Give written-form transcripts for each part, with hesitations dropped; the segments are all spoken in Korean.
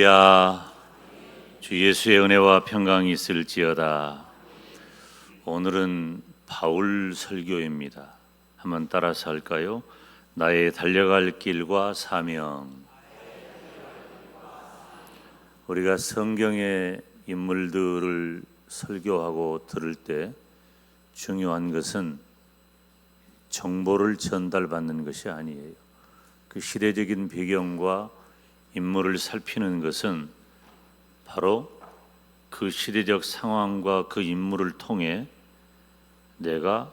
야, 주 예수의 은혜와 평강이 있을지어다. 오늘은 바울 설교입니다. 한번 따라서 할까요? 나의 달려갈 길과 사명. 우리가 성경의 인물들을 설교하고 들을 때 중요한 것은 정보를 전달받는 것이 아니에요. 그 시대적인 배경과 인물을 살피는 것은 바로 그 시대적 상황과 그 인물을 통해 내가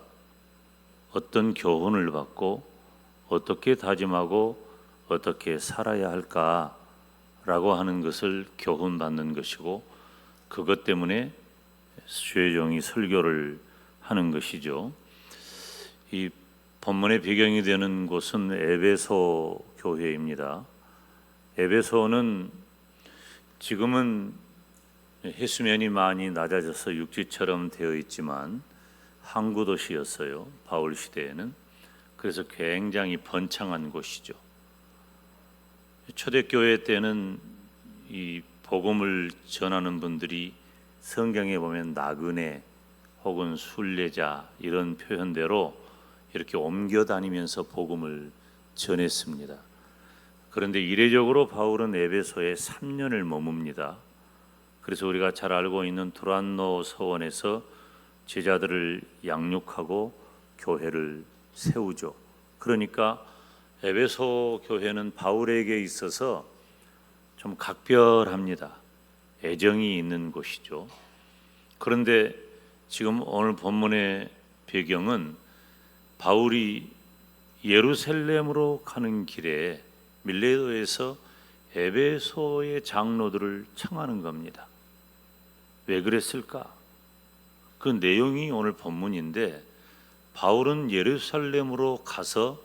어떤 교훈을 받고 어떻게 다짐하고 어떻게 살아야 할까라고 하는 것을 교훈받는 것이고, 그것 때문에 주의 종이 설교를 하는 것이죠. 이 본문의 배경이 되는 곳은 에베소 교회입니다. 에베소는 지금은 해수면이 많이 낮아져서 육지처럼 되어 있지만 항구 도시였어요. 바울 시대에는. 그래서 굉장히 번창한 곳이죠. 초대교회 때는 이 복음을 전하는 분들이 성경에 보면 나그네 혹은 순례자 이런 표현대로 이렇게 옮겨 다니면서 복음을 전했습니다. 그런데 이례적으로 바울은 에베소에 3년을 머뭅니다. 그래서 우리가 잘 알고 있는 두란노 서원에서 제자들을 양육하고 교회를 세우죠. 그러니까 에베소 교회는 바울에게 있어서 좀 각별합니다. 애정이 있는 곳이죠. 그런데 지금 오늘 본문의 배경은 바울이 예루살렘으로 가는 길에 밀레도에서 에베소의 장로들을 청하는 겁니다. 왜 그랬을까? 그 내용이 오늘 본문인데, 바울은 예루살렘으로 가서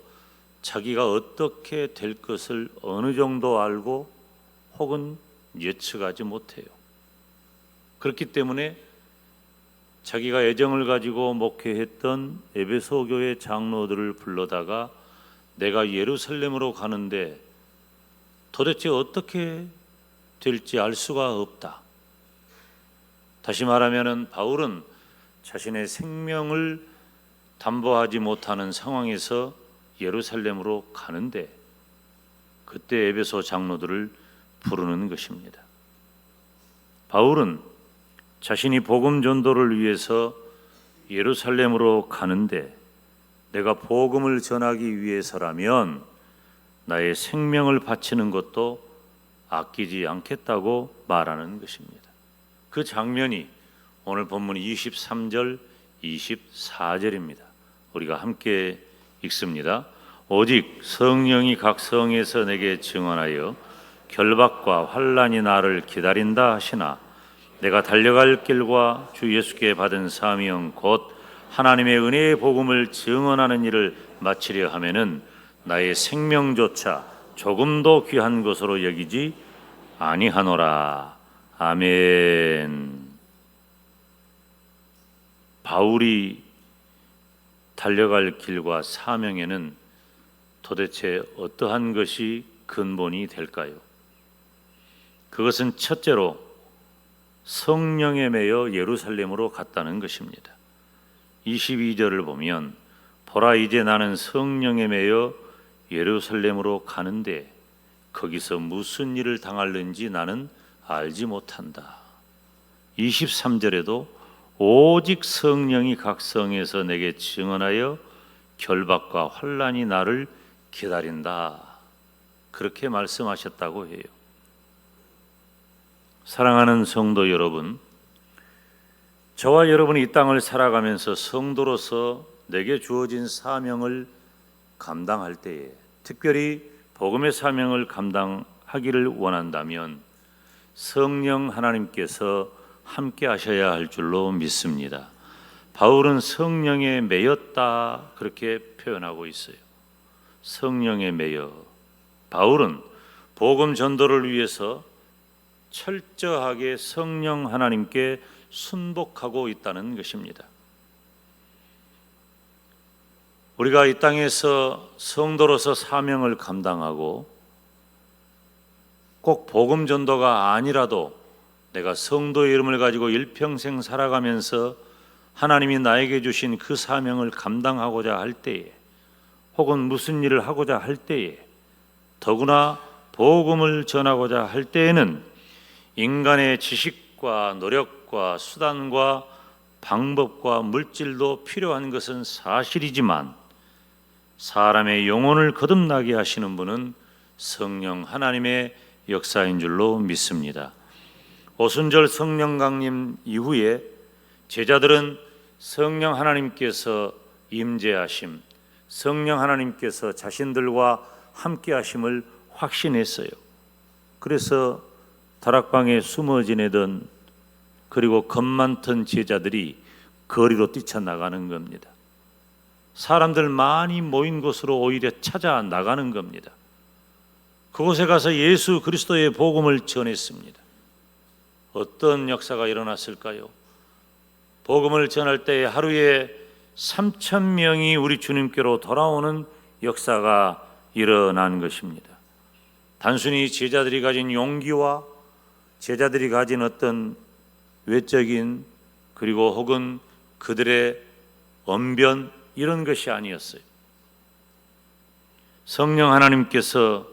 자기가 어떻게 될 것을 어느 정도 알고 혹은 예측하지 못해요. 그렇기 때문에 자기가 애정을 가지고 목회했던 에베소 교회 장로들을 불러다가 내가 예루살렘으로 가는데 도대체 어떻게 될지 알 수가 없다. 다시 말하면 바울은 자신의 생명을 담보하지 못하는 상황에서 예루살렘으로 가는데 그때 에베소 장로들을 부르는 것입니다. 바울은 자신이 복음 전도를 위해서 예루살렘으로 가는데 내가 복음을 전하기 위해서라면 나의 생명을 바치는 것도 아끼지 않겠다고 말하는 것입니다. 그 장면이 오늘 본문 23절, 24절입니다. 우리가 함께 읽습니다. 오직 성령이 각 성에서 내게 증언하여 결박과 환난이 나를 기다린다 하시나 내가 달려갈 길과 주 예수께 받은 사명 곧 하나님의 은혜의 복음을 증언하는 일을 마치려 하면은 나의 생명조차 조금도 귀한 것으로 여기지 아니하노라. 아멘. 바울이 달려갈 길과 사명에는 도대체 어떠한 것이 근본이 될까요? 그것은 첫째로 성령에 매여 예루살렘으로 갔다는 것입니다. 22절을 보면 보라 이제 나는 성령에 매여 예루살렘으로 가는데 거기서 무슨 일을 당할는지 나는 알지 못한다. 23절에도 오직 성령이 각 성에서 내게 증언하여 결박과 환난이 나를 기다린다. 그렇게 말씀하셨다고 해요. 사랑하는 성도 여러분, 저와 여러분이 이 땅을 살아가면서 성도로서 내게 주어진 사명을 감당할 때에, 특별히 복음의 사명을 감당하기를 원한다면 성령 하나님께서 함께 하셔야 할 줄로 믿습니다. 바울은 성령에 매였다 그렇게 표현하고 있어요. 성령에 매여. 바울은 복음 전도를 위해서 철저하게 성령 하나님께 순복하고 있다는 것입니다. 우리가 이 땅에서 성도로서 사명을 감당하고 꼭 복음 전도가 아니라도 내가 성도의 이름을 가지고 일평생 살아가면서 하나님이 나에게 주신 그 사명을 감당하고자 할 때에, 혹은 무슨 일을 하고자 할 때에, 더구나 복음을 전하고자 할 때에는 인간의 지식과 노력과 수단과 방법과 물질도 필요한 것은 사실이지만, 사람의 영혼을 거듭나게 하시는 분은 성령 하나님의 역사인 줄로 믿습니다. 오순절 성령 강림 이후에 제자들은 성령 하나님께서 임재하심, 성령 하나님께서 자신들과 함께 하심을 확신했어요. 그래서 다락방에 숨어 지내던, 그리고 겁 많던 제자들이 거리로 뛰쳐나가는 겁니다. 사람들 많이 모인 곳으로 오히려 찾아 나가는 겁니다. 그곳에 가서 예수 그리스도의 복음을 전했습니다. 어떤 역사가 일어났을까요? 복음을 전할 때 하루에 3,000명이 우리 주님께로 돌아오는 역사가 일어난 것입니다. 단순히 제자들이 가진 용기와 제자들이 가진 어떤 외적인, 그리고 혹은 그들의 언변, 이런 것이 아니었어요. 성령 하나님께서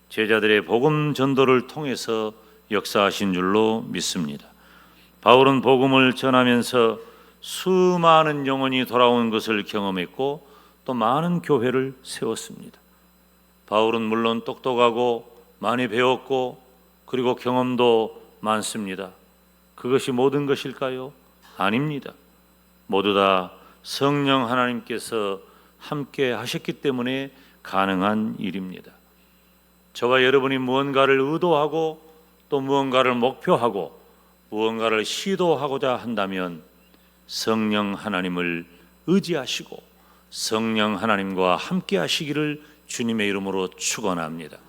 제자들의 복음 전도를 통해서 역사하신 줄로 믿습니다. 바울은 복음을 전하면서 수많은 영혼이 돌아온 것을 경험했고 또 많은 교회를 세웠습니다. 바울은 물론 똑똑하고 많이 배웠고 그리고 경험도 많습니다. 그것이 모든 것일까요? 아닙니다. 모두 다 성령 하나님께서 함께 하셨기 때문에 가능한 일입니다. 저와 여러분이 무언가를 의도하고 또 무언가를 목표하고 무언가를 시도하고자 한다면 성령 하나님을 의지하시고 성령 하나님과 함께 하시기를 주님의 이름으로 축원합니다.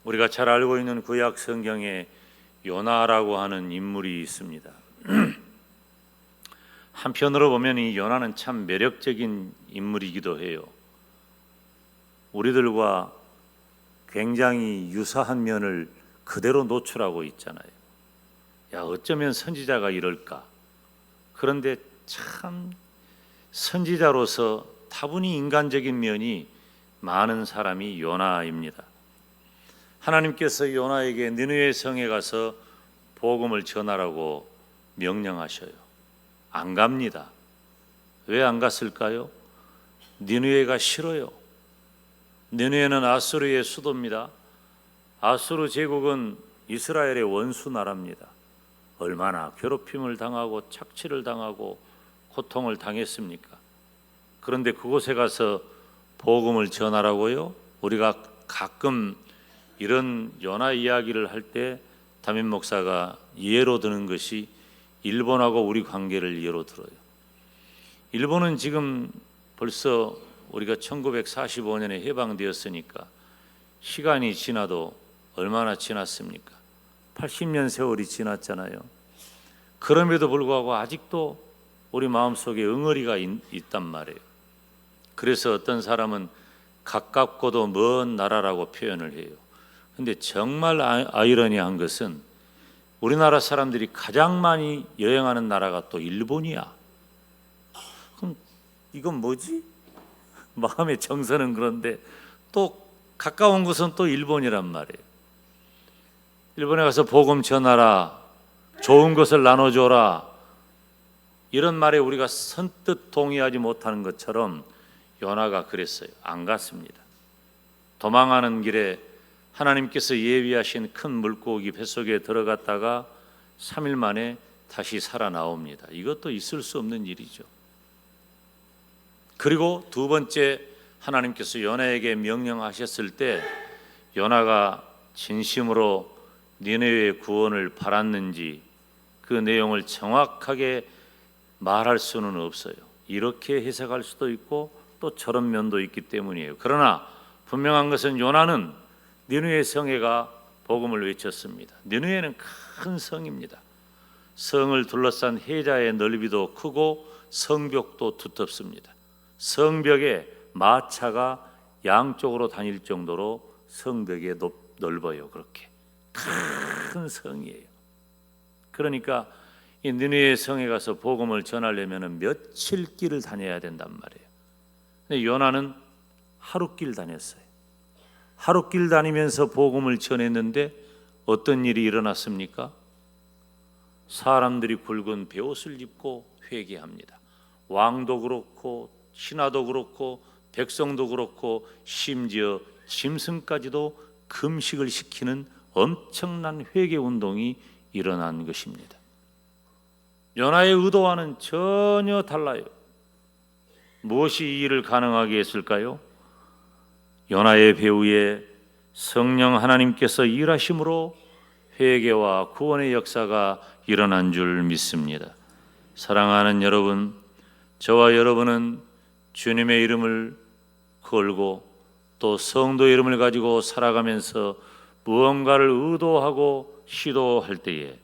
우리가 잘 알고 있는 구약 성경에 요나라고 하는 인물이 있습니다. 한편으로 보면 이 요나는 참 매력적인 인물이기도 해요. 우리들과 굉장히 유사한 면을 그대로 노출하고 있잖아요. 야, 어쩌면 선지자가 이럴까? 그런데 참 선지자로서 다분히 인간적인 면이 많은 사람이 요나입니다. 하나님께서 요나에게 니느웨 성에 가서 복음을 전하라고 명령하셔요. 안 갑니다. 왜 안 갔을까요? 니느웨가 싫어요. 니느웨는 아수르의 수도입니다. 아수르 제국은 이스라엘의 원수 나라입니다. 얼마나 괴롭힘을 당하고 착취를 당하고 고통을 당했습니까? 그런데 그곳에 가서 복음을 전하라고요? 우리가 가끔 이런 요나 이야기를 할 때 담임 목사가 예로 드는 것이 일본하고 우리 관계를 예로 들어요. 일본은 지금 벌써 우리가 1945년에 해방되었으니까 시간이 지나도 얼마나 지났습니까? 80년 세월이 지났잖아요. 그럼에도 불구하고 아직도 우리 마음속에 응어리가 있단 말이에요. 그래서 어떤 사람은 가깝고도 먼 나라라고 표현을 해요. 근데 정말 아이러니한 것은 우리나라 사람들이 가장 많이 여행하는 나라가 또 일본이야. 그럼 이건 뭐지? 마음의 정서는 그런데 또 가까운 곳은 또 일본이란 말이에요. 일본에 가서 복음 전하라, 좋은 것을 나눠줘라, 이런 말에 우리가 선뜻 동의하지 못하는 것처럼 요나가 그랬어요. 안 갔습니다. 도망하는 길에 하나님께서 예비하신 큰 물고기 뱃속에 들어갔다가 3일 만에 다시 살아나옵니다. 이것도 있을 수 없는 일이죠. 그리고 두 번째, 하나님께서 요나에게 명령하셨을 때 요나가 진심으로 니느웨의 구원을 바랐는지 그 내용을 정확하게 말할 수는 없어요. 이렇게 해석할 수도 있고 또 저런 면도 있기 때문이에요. 그러나 분명한 것은 요나는 니느웨 성에가 복음을 외쳤습니다. 니느웨는 큰 성입니다. 성을 둘러싼 해자의 넓이도 크고 성벽도 두텁습니다. 성벽에 마차가 양쪽으로 다닐 정도로 성벽의 넓어요. 그렇게 큰 성이에요. 그러니까 이 느느웨 성에 가서 복음을 전하려면 며칠 길을 다녀야 된단 말이에요. 근데 요나는 하루 길 다녔어요. 하루 길 다니면서 복음을 전했는데 어떤 일이 일어났습니까? 사람들이 굵은 베옷을 입고 회개합니다. 왕도 그렇고 신하도 그렇고 백성도 그렇고 심지어 짐승까지도 금식을 시키는 엄청난 회개 운동이 일어난 것입니다. 요나의 의도와는 전혀 달라요. 무엇이 이 일을 가능하게 했을까요? 요나의 배후에 성령 하나님께서 일하심으로 회개와 구원의 역사가 일어난 줄 믿습니다. 사랑하는 여러분, 저와 여러분은 주님의 이름을 걸고 또 성도의 이름을 가지고 살아가면서 무언가를 의도하고 시도할 때에,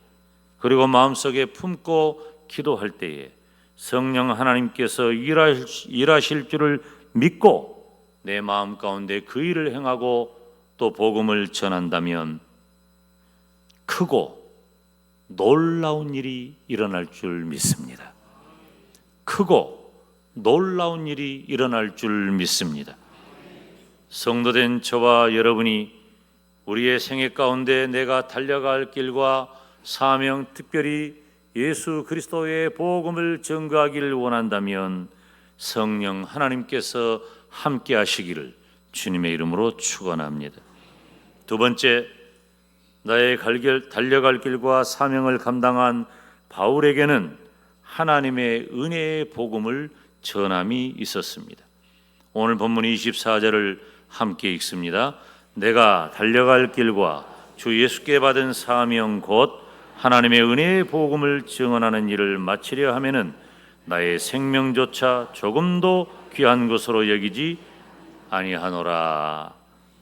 그리고 마음속에 품고 기도할 때에 성령 하나님께서 일하실 줄을 믿고 내 마음 가운데 그 일을 행하고 또 복음을 전한다면 크고 놀라운 일이 일어날 줄 믿습니다. 크고 놀라운 일이 일어날 줄 믿습니다. 성도된 저와 여러분이 우리의 생애 가운데 내가 달려갈 길과 사명, 특별히 예수 그리스도의 복음을 전가하기를 원한다면 성령 하나님께서 함께 하시기를 주님의 이름으로 축원합니다. 두 번째, 나의 달려갈 길과 사명을 감당한 바울에게는 하나님의 은혜의 복음을 전함이 있었습니다. 오늘 본문 24절을 함께 읽습니다. 내가 달려갈 길과 주 예수께 받은 사명 곧 하나님의 은혜의 복음을 증언하는 일을 마치려 하면은 나의 생명조차 조금도 귀한 것으로 여기지 아니하노라.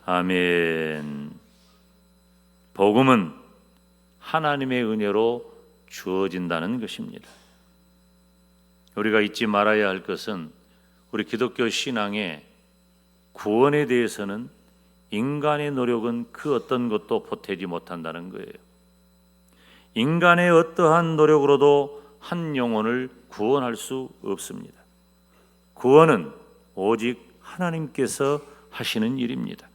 아멘. 복음은 하나님의 은혜로 주어진다는 것입니다. 우리가 잊지 말아야 할 것은 우리 기독교 신앙의 구원에 대해서는 인간의 노력은 그 어떤 것도 보태지 못한다는 거예요. 인간의 어떠한 노력으로도 한 영혼을 구원할 수 없습니다. 구원은 오직 하나님께서 하시는 일입니다.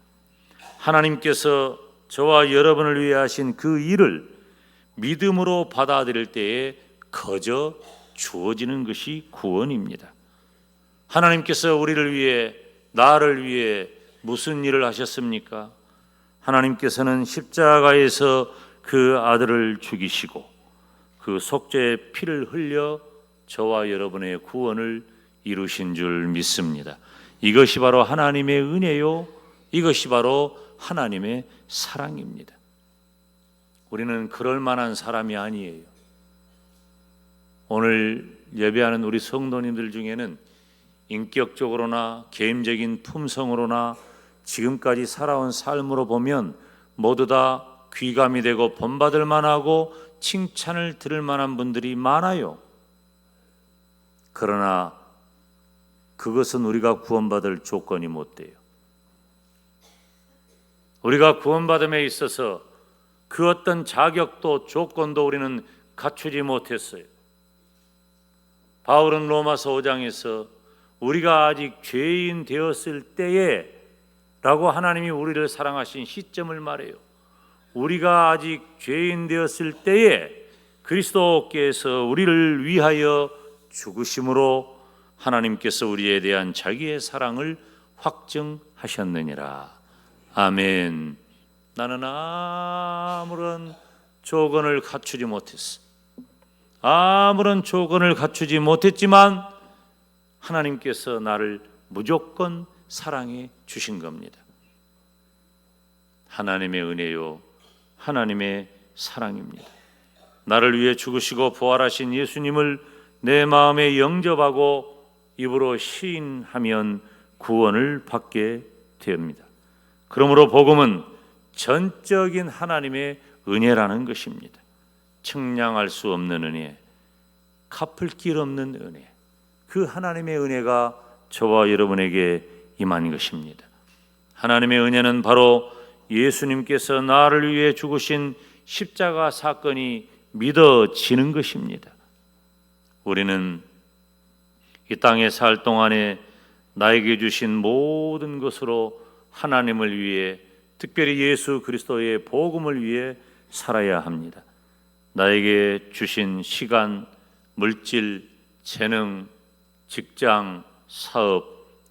하나님께서 저와 여러분을 위해 하신 그 일을 믿음으로 받아들일 때에 거저 주어지는 것이 구원입니다. 하나님께서 우리를 위해, 나를 위해 무슨 일을 하셨습니까? 하나님께서는 십자가에서 그 아들을 죽이시고 그 속죄의 피를 흘려 저와 여러분의 구원을 이루신 줄 믿습니다. 이것이 바로 하나님의 은혜요, 이것이 바로 하나님의 사랑입니다. 우리는 그럴 만한 사람이 아니에요. 오늘 예배하는 우리 성도님들 중에는 인격적으로나 개인적인 품성으로나 지금까지 살아온 삶으로 보면 모두 다 귀감이 되고 본받을 만하고 칭찬을 들을 만한 분들이 많아요. 그러나 그것은 우리가 구원받을 조건이 못 돼요. 우리가 구원받음에 있어서 그 어떤 자격도 조건도 우리는 갖추지 못했어요. 바울은 로마서 5장에서 우리가 아직 죄인 되었을 때에 라고 하나님이 우리를 사랑하신 시점을 말해요. 우리가 아직 죄인 되었을 때에 그리스도께서 우리를 위하여 죽으심으로 하나님께서 우리에 대한 자기의 사랑을 확증하셨느니라. 아멘. 나는 아무런 조건을 갖추지 못했어. 아무런 조건을 갖추지 못했지만 하나님께서 나를 무조건 사랑해 주신 겁니다. 하나님의 은혜요, 하나님의 사랑입니다. 나를 위해 죽으시고 부활하신 예수님을 내 마음에 영접하고 입으로 시인하면 구원을 받게 됩니다. 그러므로 복음은 전적인 하나님의 은혜라는 것입니다. 측량할 수 없는 은혜, 갚을 길 없는 은혜, 그 하나님의 은혜가 저와 여러분에게 임한 것입니다. 하나님의 은혜는 바로 예수님께서 나를 위해 죽으신 십자가 사건이 믿어지는 것입니다. 우리는 이 땅에 살 동안에 나에게 주신 모든 것으로 하나님을 위해, 특별히 예수 그리스도의 복음을 위해 살아야 합니다. 나에게 주신 시간, 물질, 재능, 직장, 사업,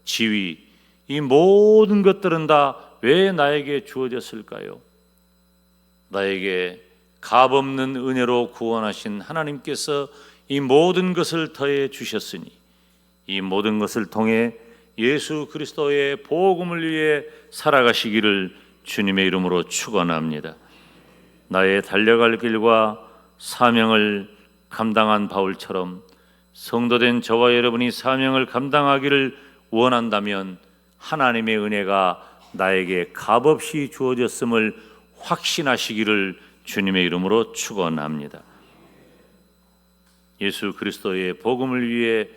지위, 이 모든 것들은 다 왜 나에게 주어졌을까요? 나에게 값없는 은혜로 구원하신 하나님께서 이 모든 것을 더해 주셨으니 이 모든 것을 통해 예수 그리스도의 복음을 위해 살아가시기를 주님의 이름으로 축원합니다. 나의 달려갈 길과 사명을 감당한 바울처럼 성도된 저와 여러분이 사명을 감당하기를 원한다면 하나님의 은혜가 나에게 값없이 주어졌음을 확신하시기를 주님의 이름으로 축원합니다. 예수 그리스도의 복음을 위해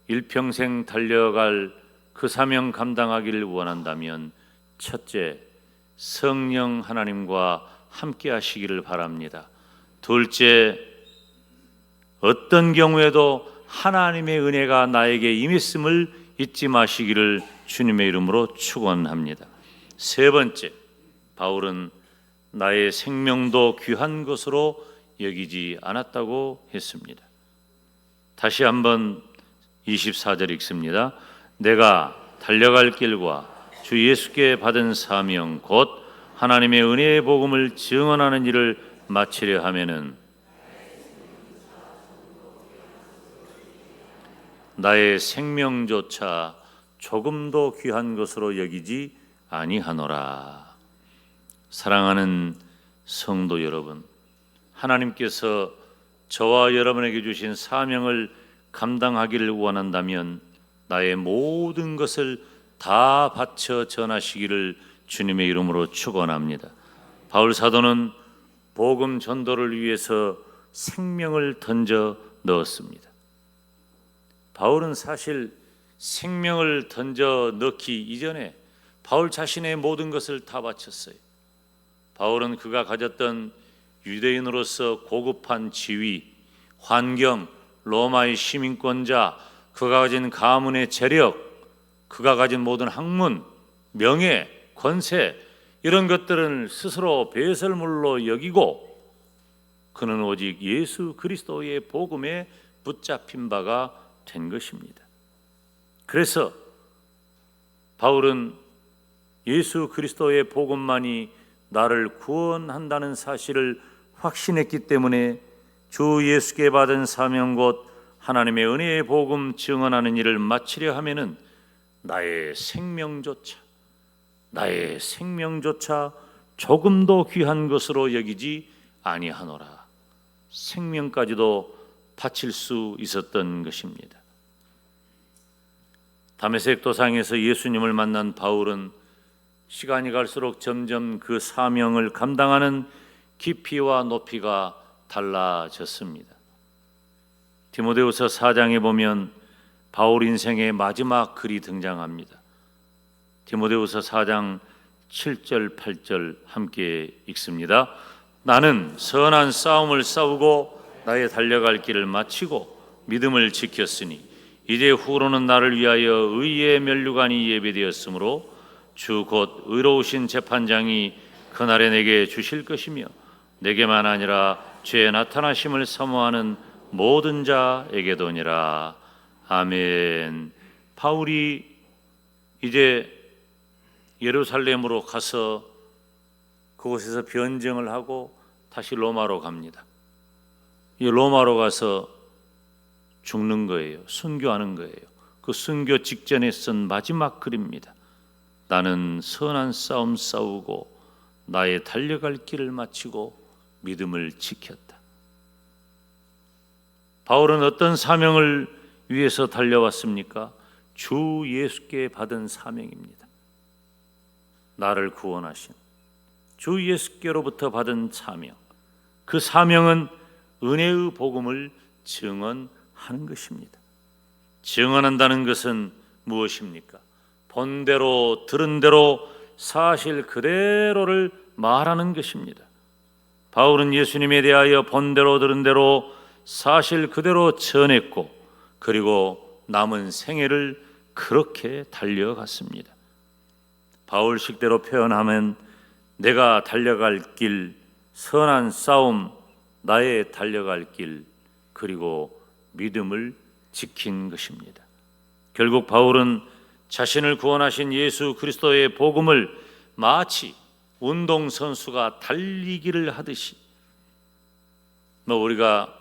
일평생 달려갈 그 사명 감당하기를 원한다면 첫째, 성령 하나님과 함께 하시기를 바랍니다. 둘째, 어떤 경우에도 하나님의 은혜가 나에게 임했음을 잊지 마시기를 주님의 이름으로 축원합니다. 세 번째, 바울은 나의 생명도 귀한 것으로 여기지 않았다고 했습니다. 다시 한번 24절 읽습니다. 내가 달려갈 길과 주 예수께 받은 사명 곧 하나님의 은혜의 복음을 증언하는 일을 마치려 하면은 나의 생명조차 조금도 귀한 것으로 여기지 아니하노라. 사랑하는 성도 여러분, 하나님께서 저와 여러분에게 주신 사명을 감당하기를 원한다면 나의 모든 것을 다 바쳐 전하시기를 주님의 이름으로 축원합니다. 바울 사도는 복음 전도를 위해서 생명을 던져 넣었습니다. 바울은 사실 생명을 던져 넣기 이전에 바울 자신의 모든 것을 다 바쳤어요. 바울은 그가 가졌던 유대인으로서 고급한 지위, 환경, 로마의 시민권자, 그가 가진 가문의 재력, 그가 가진 모든 학문, 명예, 권세, 이런 것들은 스스로 배설물로 여기고 그는 오직 예수 그리스도의 복음에 붙잡힌 바가 된 것입니다. 그래서 바울은 예수 그리스도의 복음만이 나를 구원한다는 사실을 확신했기 때문에 주 예수께 받은 사명 곧 하나님의 은혜의 복음 증언하는 일을 마치려 하면은 나의 생명조차 조금도 귀한 것으로 여기지 아니하노라. 생명까지도 바칠 수 있었던 것입니다. 다메섹 도상에서 예수님을 만난 바울은 시간이 갈수록 점점 그 사명을 감당하는 깊이와 높이가 달라졌습니다. 디모데후서 4장에 보면 바울 인생의 마지막 글이 등장합니다. 디모데후서 4장 7절 8절 함께 읽습니다. 나는 선한 싸움을 싸우고 나의 달려갈 길을 마치고 믿음을 지켰으니 이제 후로는 나를 위하여 의의 면류관이 예비되었으므로 주 곧 의로우신 재판장이 그날에 내게 주실 것이며 내게만 아니라 죄의 나타나심을 사모하는 모든 자에게도니라. 아멘. 바울이 이제 예루살렘으로 가서 그곳에서 변증을 하고 다시 로마로 갑니다. 이 로마로 가서 죽는 거예요. 순교하는 거예요. 그 순교 직전에 쓴 마지막 글입니다. 나는 선한 싸움 싸우고 나의 달려갈 길을 마치고 믿음을 지켰다. 바울은 어떤 사명을 위해서 달려왔습니까? 주 예수께 받은 사명입니다. 나를 구원하신 주 예수께로부터 받은 사명, 그 사명은 은혜의 복음을 증언하는 것입니다. 증언한다는 것은 무엇입니까? 본 대로 들은 대로 사실 그대로를 말하는 것입니다. 바울은 예수님에 대하여 본대로 들은 대로 사실 그대로 전했고, 그리고 남은 생애를 그렇게 달려갔습니다. 바울식대로 표현하면 내가 달려갈 길, 선한 싸움, 나의 달려갈 길, 그리고 믿음을 지킨 것입니다. 결국 바울은 자신을 구원하신 예수 그리스도의 복음을 마치 운동선수가 달리기를 하듯이, 우리가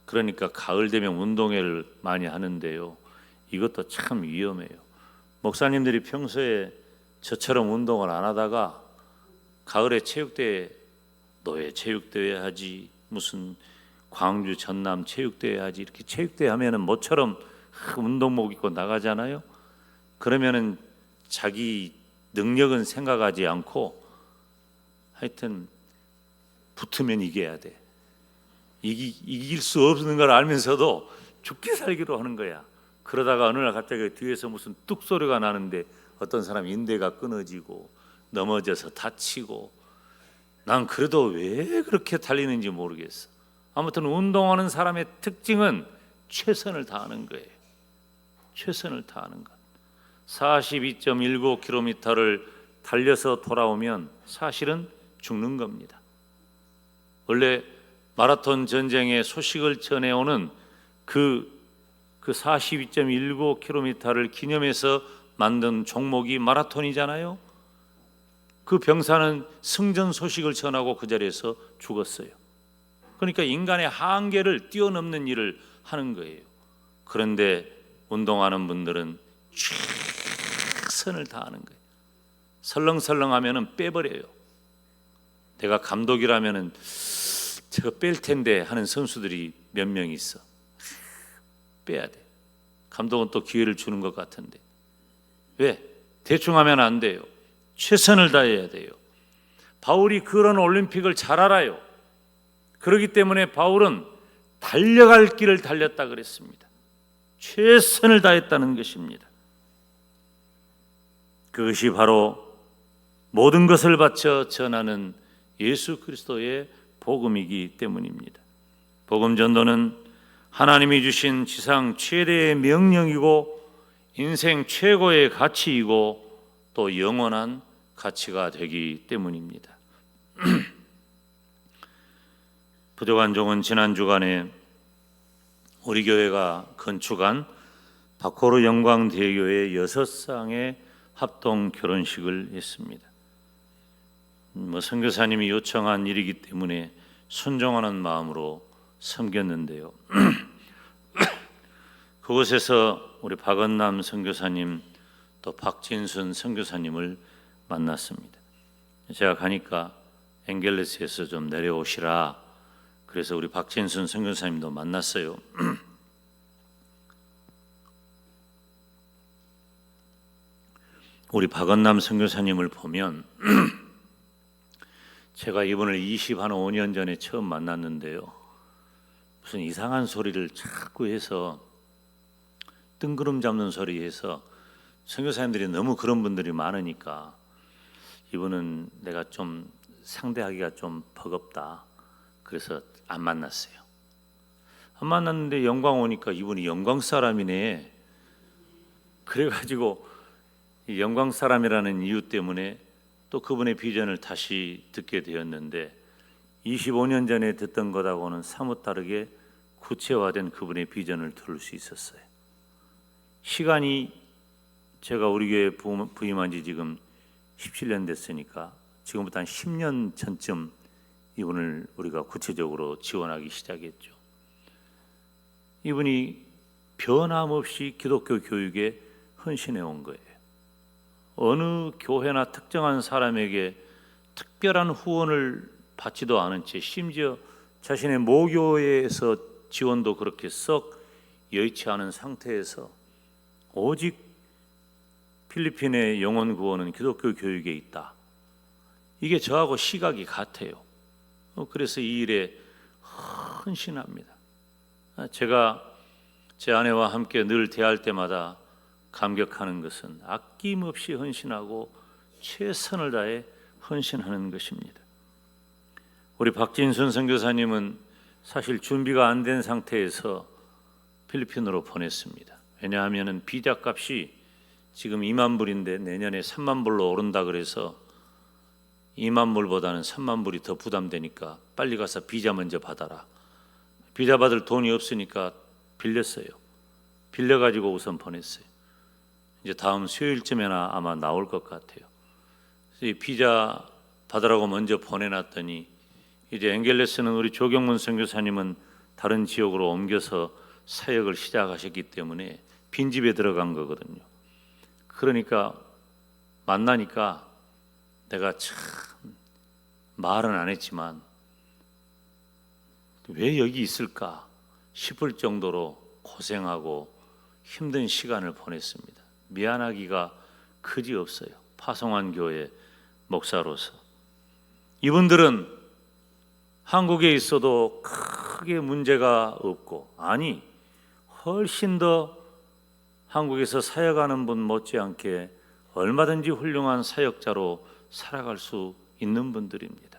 그러니까 가을 되면 운동회를 많이 하는데요, 이것도 참 위험해요. 목사님들이 평소에 저처럼 운동을 안 하다가 가을에 체육대회, 노예 체육대회 하지, 무슨 광주 전남 체육대회 하지, 이렇게 체육대회 하면은 모처럼 운동복 입고 나가잖아요. 그러면은 자기 능력은 생각하지 않고 하여튼 붙으면 이겨야 돼. 이길 수 없는 걸 알면서도 죽기 살기로 하는 거야. 그러다가 어느 날 갑자기 뒤에서 무슨 뚝 소리가 나는데 어떤 사람 인대가 끊어지고 넘어져서 다치고, 난 그래도 왜 그렇게 달리는지 모르겠어. 아무튼 운동하는 사람의 특징은 최선을 다하는 거예요. 최선을 다하는 것. 42.19km를 달려서 돌아오면 사실은 죽는 겁니다. 원래 마라톤 전쟁의 소식을 전해오는 그 42.19km를 기념해서 만든 종목이 마라톤이잖아요. 그 병사는 승전 소식을 전하고 그 자리에서 죽었어요. 그러니까 인간의 한계를 뛰어넘는 일을 하는 거예요. 그런데 운동하는 분들은 최선을 다하는 거예요. 설렁설렁하면은 빼버려요. 내가 감독이라면은 저거 뺄 텐데 하는 선수들이 몇 명 있어. 빼야 돼. 감독은 또 기회를 주는 것 같은데. 왜? 대충 하면 안 돼요. 최선을 다해야 돼요. 바울이 그런 올림픽을 잘 알아요. 그렇기 때문에 바울은 달려갈 길을 달렸다 그랬습니다. 최선을 다했다는 것입니다. 그것이 바로 모든 것을 바쳐 전하는 예수 그리스도의 복음이기 때문입니다. 복음 전도는 하나님이 주신 지상 최대의 명령이고 인생 최고의 가치이고 또 영원한 가치가 되기 때문입니다. 부족한 종은 지난 주간에 우리 교회가 건축한 박호르 영광대교의 6쌍의 합동 결혼식을 했습니다. 선교사님이 요청한 일이기 때문에 순종하는 마음으로 섬겼는데요. 그곳에서 우리 박은남 선교사님 또 박진순 선교사님을 만났습니다. 제가 가니까 앵겔레스에서 좀 내려오시라, 그래서 우리 박진순 선교사님도 만났어요. 우리 박은남 선교사님을 보면 제가 이분을 25년 전에 처음 만났는데요, 무슨 이상한 소리를 자꾸 해서 뜬구름 잡는 소리 해서 선교사님들이 너무 그런 분들이 많으니까 이분은 내가 좀 상대하기가 좀 버겁다, 그래서 안 만났어요. 안 만났는데 영광 오니까 이분이 영광 사람이네. 그래가지고 이 영광 사람이라는 이유 때문에 또 그분의 비전을 다시 듣게 되었는데 25년 전에 듣던 것하고는 사뭇 다르게 구체화된 그분의 비전을 들을 수 있었어요. 시간이 제가 우리 교회 부임한 지 지금 17년 됐으니까 지금부터 한 10년 전쯤 이분을 우리가 구체적으로 지원하기 시작했죠. 이분이 변함없이 기독교 교육에 헌신해 온 거예요. 어느 교회나 특정한 사람에게 특별한 후원을 받지도 않은 채 심지어 자신의 모교회에서 지원도 그렇게 썩 여의치 않은 상태에서 오직 필리핀의 영혼 구원은 기독교 교육에 있다. 이게 저하고 시각이 같아요. 그래서 이 일에 헌신합니다. 제가 제 아내와 함께 늘 대할 때마다 감격하는 것은 아낌없이 헌신하고 최선을 다해 헌신하는 것입니다. 우리 박진순 선교사님은 사실 준비가 안 된 상태에서 필리핀으로 보냈습니다. 왜냐하면 비자 값이 지금 2만 불인데 내년에 3만 불로 오른다 그래서 2만 불보다는 3만 불이 더 부담되니까 빨리 가서 비자 먼저 받아라. 비자 받을 돈이 없으니까 빌렸어요. 빌려가지고 우선 보냈어요. 이제 다음 수요일쯤에나 아마 나올 것 같아요. 그래서 이 비자 받으라고 먼저 보내놨더니 이제 앵겔레스는 우리 조경문 선교사님은 다른 지역으로 옮겨서 사역을 시작하셨기 때문에 빈집에 들어간 거거든요. 그러니까 만나니까 내가 참 말은 안 했지만 왜 여기 있을까 싶을 정도로 고생하고 힘든 시간을 보냈습니다. 미안하기가 그지없어요. 파송한 교회 목사로서. 이분들은 한국에 있어도 크게 문제가 없고, 아니 훨씬 더 한국에서 사역하는 분 못지않게 얼마든지 훌륭한 사역자로 살아갈 수 있는 분들입니다.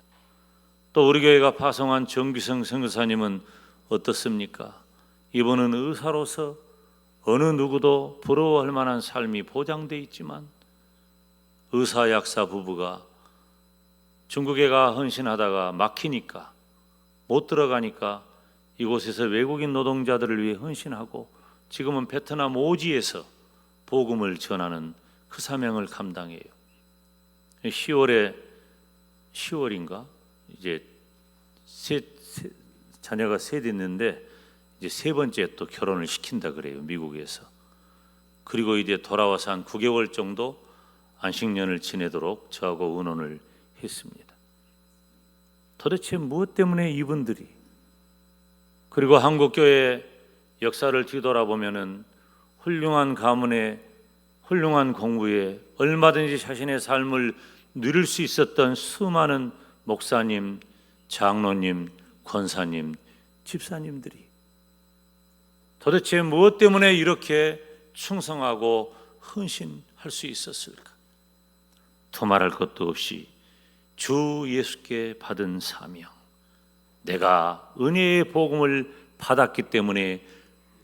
또 우리 교회가 파송한 정규성 선교사님은 어떻습니까? 이분은 의사로서 어느 누구도 부러워할 만한 삶이 보장돼 있지만 의사 약사 부부가 중국에 가 헌신하다가 막히니까 못 들어가니까 이곳에서 외국인 노동자들을 위해 헌신하고 지금은 베트남 오지에서 복음을 전하는 그 사명을 감당해요. 10월인가 이제 자녀가 셋 있는데 이제 세 번째 또 결혼을 시킨다 그래요, 미국에서. 그리고 이제 돌아와서 한 9개월 정도 안식년을 지내도록 저하고 의논을 했습니다. 도대체 무엇 때문에 이분들이, 그리고 한국교회 역사를 뒤돌아보면은 훌륭한 가문에 훌륭한 공부에 얼마든지 자신의 삶을 누릴 수 있었던 수많은 목사님, 장로님, 권사님, 집사님들이 도대체 무엇 때문에 이렇게 충성하고 헌신할 수 있었을까? 두말할 것도 없이 주 예수께 받은 사명, 내가 은혜의 복음을 받았기 때문에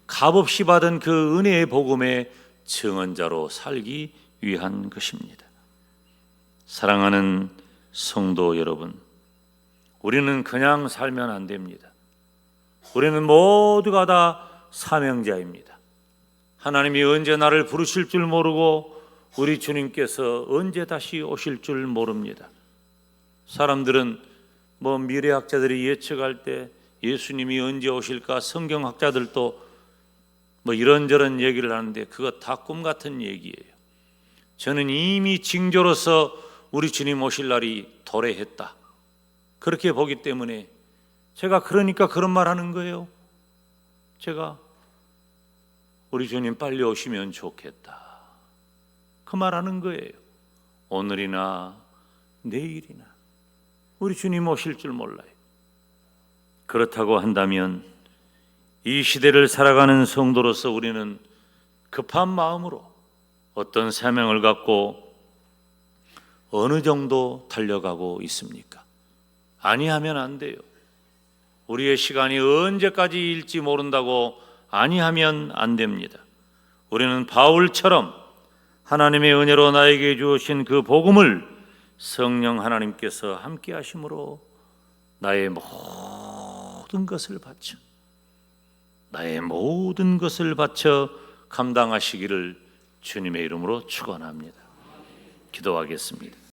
값없이 받은 그 은혜의 복음의 증언자로 살기 위한 것입니다. 사랑하는 성도 여러분, 우리는 그냥 살면 안 됩니다. 우리는 모두가 다 사명자입니다. 하나님이 언제 나를 부르실 줄 모르고 우리 주님께서 언제 다시 오실 줄 모릅니다. 사람들은 미래학자들이 예측할 때 예수님이 언제 오실까, 성경학자들도 이런저런 얘기를 하는데 그거 다 꿈 같은 얘기예요. 저는 이미 징조로서 우리 주님 오실 날이 도래했다, 그렇게 보기 때문에 제가 그러니까 그런 말 하는 거예요. 제가 우리 주님 빨리 오시면 좋겠다, 그 말 하는 거예요. 오늘이나 내일이나 우리 주님 오실 줄 몰라요. 그렇다고 한다면 이 시대를 살아가는 성도로서 우리는 급한 마음으로 어떤 사명을 갖고 어느 정도 달려가고 있습니까? 아니하면 안 돼요. 우리의 시간이 언제까지일지 모른다고 아니하면 안 됩니다. 우리는 바울처럼 하나님의 은혜로 나에게 주신 그 복음을 성령 하나님께서 함께 하심으로 나의 모든 것을 바쳐 감당하시기를 주님의 이름으로 축원합니다. 기도하겠습니다.